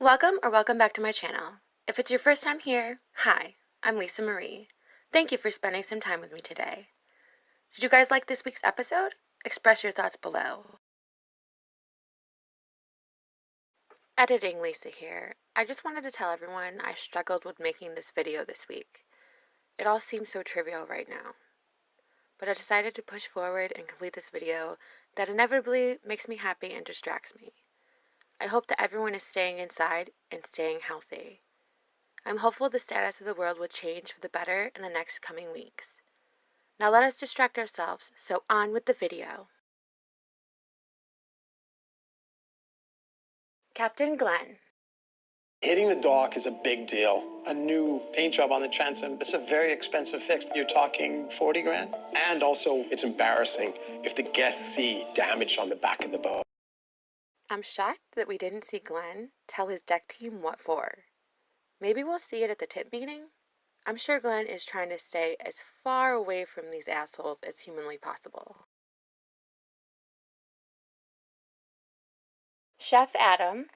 Welcome back to my channel. If it's your first time here, hi, I'm Lisa Marie. Thank you for spending some time with me today. Did you guys like this week's episode? Express your thoughts below. Editing Lisa here. I just wanted to tell everyone I struggled with making this video this week. It all seems so trivial right now. But I decided to push forward and complete this video that inevitably makes me happy and distracts me. I hope that everyone is staying inside and staying healthy. I'm hopeful the status of the world will change for the better in the next coming weeks. Now let us distract ourselves, so on with the video. Captain Glenn. Hitting the dock is a big deal. A new paint job on the transom, it's a very expensive fix. You're talking 40 grand. And also, it's embarrassing if the guests see damage on the back of the boat. I'm shocked that we didn't see Glenn tell his deck team what for. Maybe we'll see it at the tip meeting? I'm sure Glenn is trying to stay as far away from these assholes as humanly possible. Chef Adam.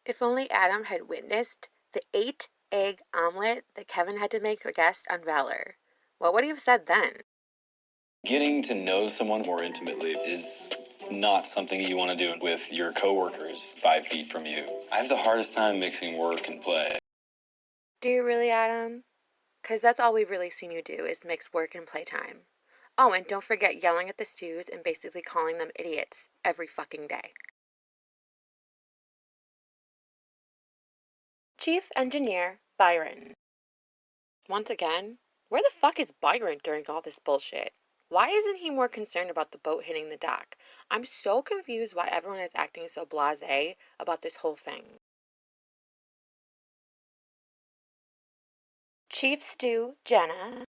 If only Adam had witnessed the 8-egg omelet that Kevin had to make a guest on Valor. What would he have said then? Getting to know someone more intimately is not something you want to do with your coworkers 5 feet from you. I have the hardest time mixing work and play. Do you really, Adam? 'Cause that's all we've really seen you do is mix work and playtime. Oh, and don't forget yelling at the stews and basically calling them idiots every fucking day. Chief Engineer Byron. Once again, where the fuck is Byron during all this bullshit? Why isn't he more concerned about the boat hitting the dock? I'm so confused why everyone is acting so blasé about this whole thing. Chief Stew Jenna.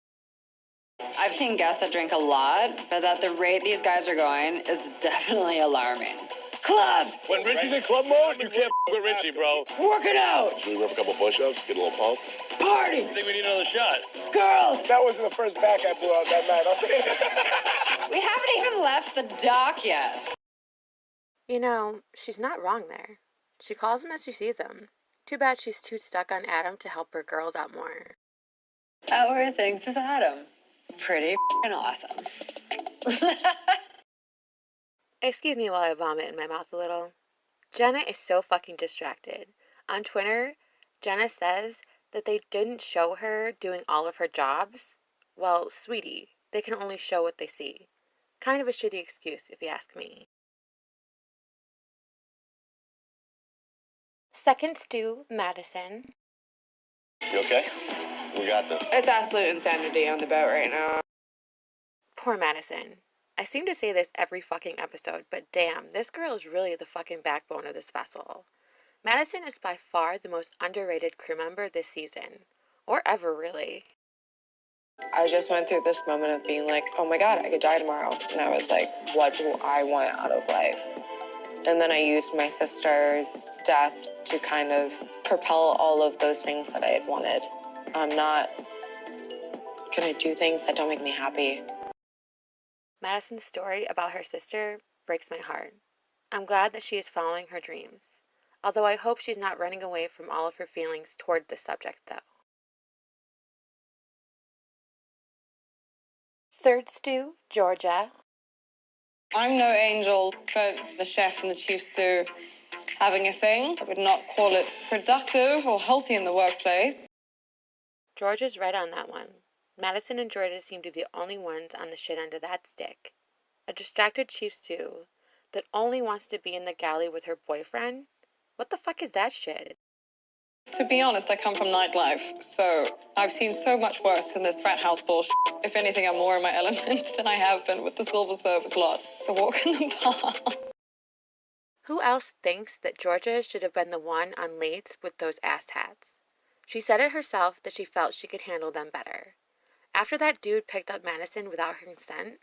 I've seen guests that drink a lot, but at the rate these guys are going, it's definitely alarming. Clubs! When Richie's in club mode, you can't with Richie, bro. Working out! Should we rip a couple push-ups, get a little pump? Party! I think we need another shot. Girls! That wasn't the first back I blew out that night, I'll tell you. We haven't even left the dock yet. You know, she's not wrong there. She calls him as she sees him. Too bad she's too stuck on Adam to help her girls out more. How are things with Adam? Pretty f***ing awesome. Excuse me while I vomit in my mouth a little. Jenna is so fucking distracted. On Twitter, Jenna says that they didn't show her doing all of her jobs. Well, sweetie, they can only show what they see. Kind of a shitty excuse, if you ask me. Second Stew Madison. You okay? We got this. It's absolute insanity on the boat right now. Poor Madison. I seem to say this every fucking episode, but damn, this girl is really the fucking backbone of this vessel. Madison is by far the most underrated crew member this season. Or ever, really. I just went through this moment of being like, oh my god, I could die tomorrow. And I was like, what do I want out of life? And then I used my sister's death to kind of propel all of those things that I had wanted. I'm not gonna do things that don't make me happy. Madison's story about her sister breaks my heart. I'm glad that she is following her dreams. Although I hope she's not running away from all of her feelings toward this subject, though. Third Stew, Georgia. I'm no angel, but the chef and the chief stew having a thing. I would not call it productive or healthy in the workplace. Georgia's right on that one. Madison and Georgia seem to be the only ones on the shit end of that stick. A distracted chief stew that only wants to be in the galley with her boyfriend? What the fuck is that shit? To be honest, I come from nightlife, so I've seen so much worse than this frat house bullshit. If anything, I'm more in my element than I have been with the silver service lot. It's a walk in the park. Who else thinks that Georgia should have been the one on lates with those ass hats? She said it herself that she felt she could handle them better. After that dude picked up Madison without her consent,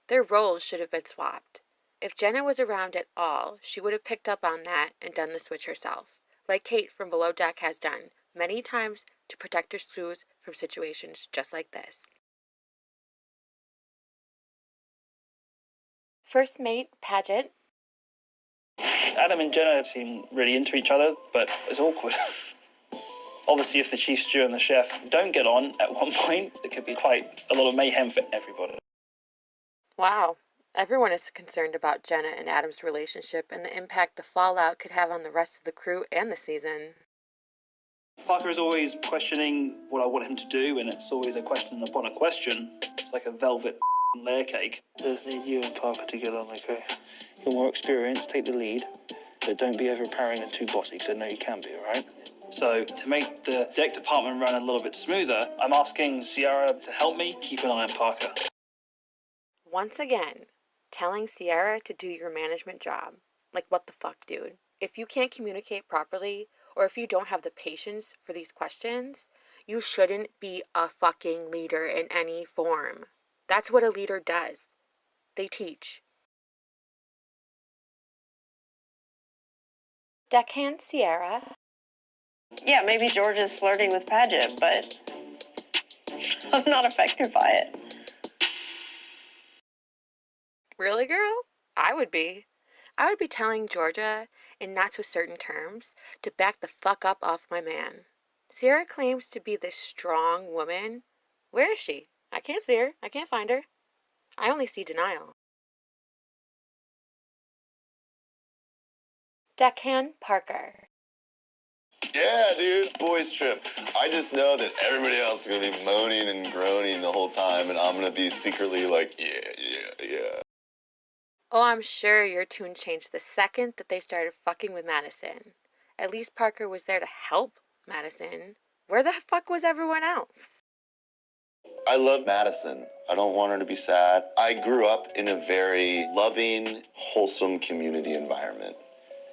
their roles should have been swapped. If Jenna was around at all, she would have picked up on that and done the switch herself, like Kate from Below Deck has done many times to protect her stews from situations just like this. First Mate Paget. Adam and Jenna seem really into each other, but it's awkward. Obviously, if the chief stew and the chef don't get on at one point, it could be quite a lot of mayhem for everybody. Wow. Everyone is concerned about Jenna and Adam's relationship and the impact the fallout could have on the rest of the crew and the season. Parker is always questioning what I want him to do, and it's always a question upon a question. It's like a velvet layer cake. Just need you and Parker to get on, okay? You're more experienced, take the lead, but don't be overpowering and too bossy, because I know you can be, all right? So, to make the deck department run a little bit smoother, I'm asking Sierra to help me keep an eye on Parker. Once again, telling Sierra to do your management job. Like, what the fuck, dude? If you can't communicate properly, or if you don't have the patience for these questions, you shouldn't be a fucking leader in any form. That's what a leader does. They teach. Deckhand Sierra. Yeah, maybe George is flirting with Paget, but I'm not affected by it. Really, girl? I would be. I would be telling Georgia, in not so certain terms, to back the fuck up off my man. Sierra claims to be this strong woman. Where is she? I can't see her. I can't find her. I only see denial. Deckhand Parker. Yeah, dude. Boys trip. I just know that everybody else is gonna be moaning and groaning the whole time, and I'm gonna be secretly like, yeah. Oh, I'm sure your tune changed the second that they started fucking with Madison. At least Parker was there to help Madison. Where the fuck was everyone else? I love Madison. I don't want her to be sad. I grew up in a very loving, wholesome community environment,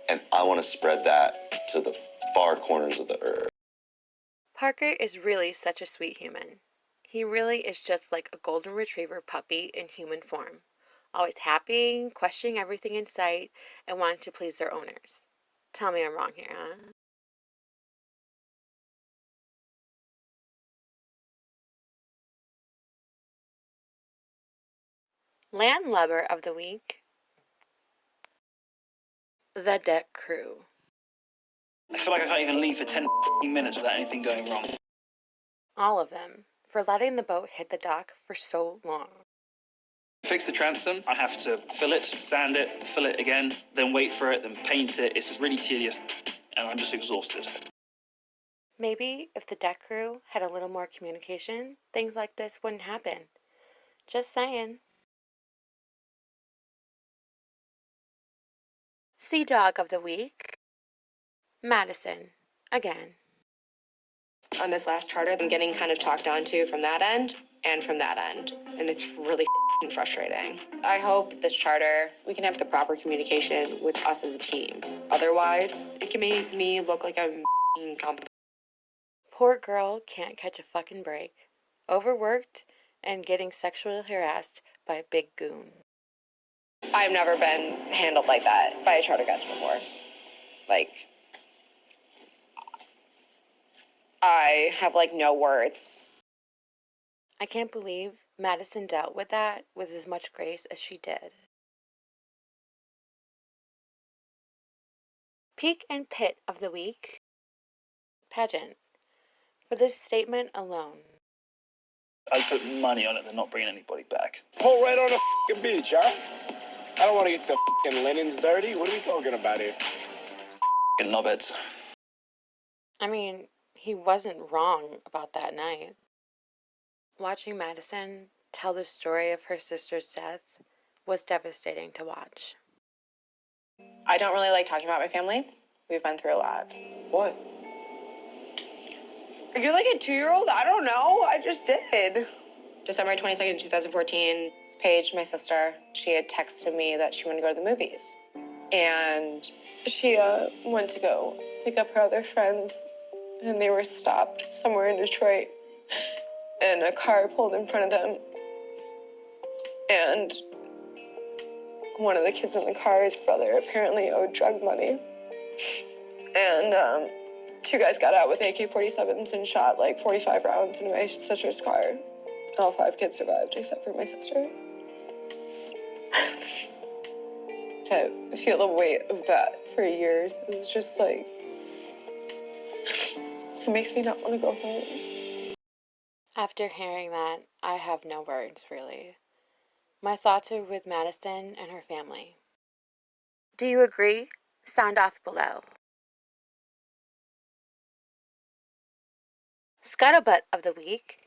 and I want to spread that to the far corners of the earth. Parker is really such a sweet human. He really is just like a golden retriever puppy in human form. Always happy, questioning everything in sight, and wanting to please their owners. Tell me I'm wrong here, huh? Landlubber of the week. The Deck Crew. I feel like I can't even leave for 10 minutes without anything going wrong. All of them, for letting the boat hit the dock for so long. Fix the transom, I have to fill it, sand it, fill it again, then wait for it, then paint it. It's just really tedious, and I'm just exhausted. Maybe if the deck crew had a little more communication, things like this wouldn't happen. Just saying. Sea Dog of the Week. Madison. Again. On this last charter, I'm getting kind of talked onto from that end and from that end. And it's really frustrating. I hope this charter, we can have the proper communication with us as a team. Otherwise, it can make me look like I'm incompetent. Poor girl can't catch a fucking break. Overworked and getting sexually harassed by a big goon. I've never been handled like that by a charter guest before. Like, I have, no words. I can't believe Madison dealt with that with as much grace as she did. Peak and Pit of the Week. Pageant. For this statement alone. I put money on it. They're not bringing anybody back. Pull right on the f***ing beach, huh? I don't want to get the f***ing linens dirty. What are we talking about here? Knobheads. I mean, he wasn't wrong about that night. Watching Madison tell the story of her sister's death was devastating to watch. I don't really like talking about my family. We've been through a lot. What? You're like a 2-year-old? I don't know. I just did. December 22nd, 2014, Paige, my sister, she had texted me that she wanted to go to the movies. And she went to go pick up her other friends, and they were stopped somewhere in Detroit. And a car pulled in front of them. And one of the kids in the car's brother apparently owed drug money. And 2 guys got out with AK-47s and shot 45 rounds into my sister's car. All 5 kids survived except for my sister. to feel the weight of that for years. It's just like, it makes me not want to go home. After hearing that, I have no words, really. My thoughts are with Madison and her family. Do you agree? Sound off below. Scuttlebutt of the week.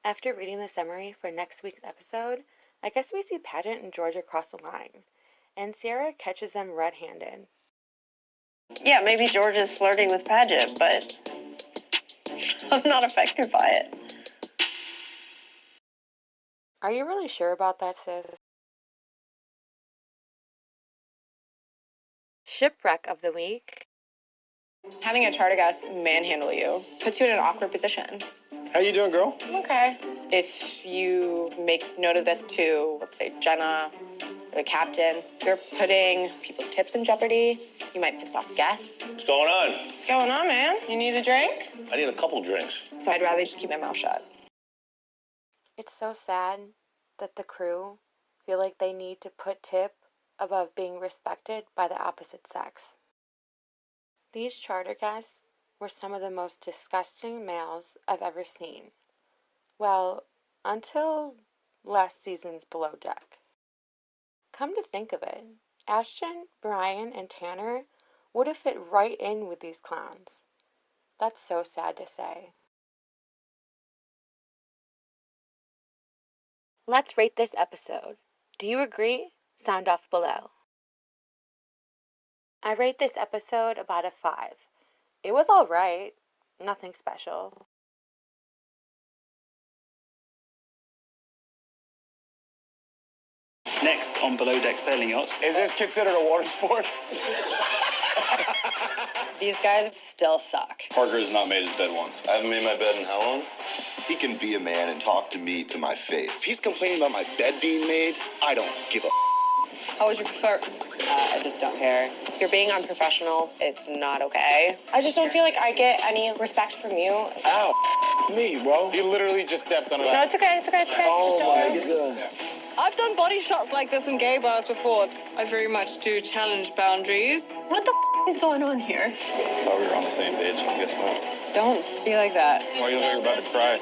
After reading the summary for next week's episode, I guess we see Pageant and Georgia cross the line, and Sierra catches them red-handed. Yeah, maybe George is flirting with Paget, but I'm not affected by it. Are you really sure about that, sis? Shipwreck of the week. Having a charter guest manhandle you puts you in an awkward position. How you doing, girl? I'm okay. If you make note of this to, let's say, Jenna, the captain, you're putting people's tips in jeopardy. You might piss off guests. What's going on? What's going on, man? You need a drink? I need a couple drinks. So I'd rather just keep my mouth shut. It's so sad that the crew feel like they need to put tip above being respected by the opposite sex. These charter guests were some of the most disgusting males I've ever seen. Well, until last season's Below Deck. Come to think of it, Ashton, Brian, and Tanner would have fit right in with these clowns. That's so sad to say. Let's rate this episode. Do you agree? Sound off below. I rate this episode about a 5. It was alright. Nothing special. Next on Below Deck Sailing Yacht. Is this considered a water sport? These guys still suck. Parker has not made his bed once. I haven't made my bed in how long? He can be a man and talk to me to my face. If he's complaining about my bed being made, I don't give a. How would you prefer? I just don't care. You're being unprofessional. It's not okay. I just don't feel like I get any respect from you. Ow, me, bro. You literally just stepped on a. No, it's okay. It's okay. It's okay. Oh Just don't my worry. god. I've done body shots like this in gay bars before. I very much do challenge boundaries. What the is going on here? Thought we were on the same page. I guess not. Don't be like that. Why you look like you're about to cry?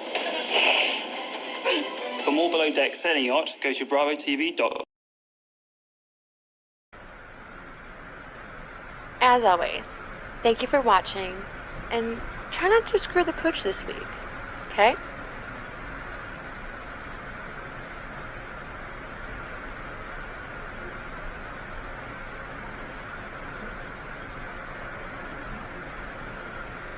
For more Below Deck Sailing Yacht, go to bravotv.com. As always, thank you for watching, and try not to screw the pooch this week, okay?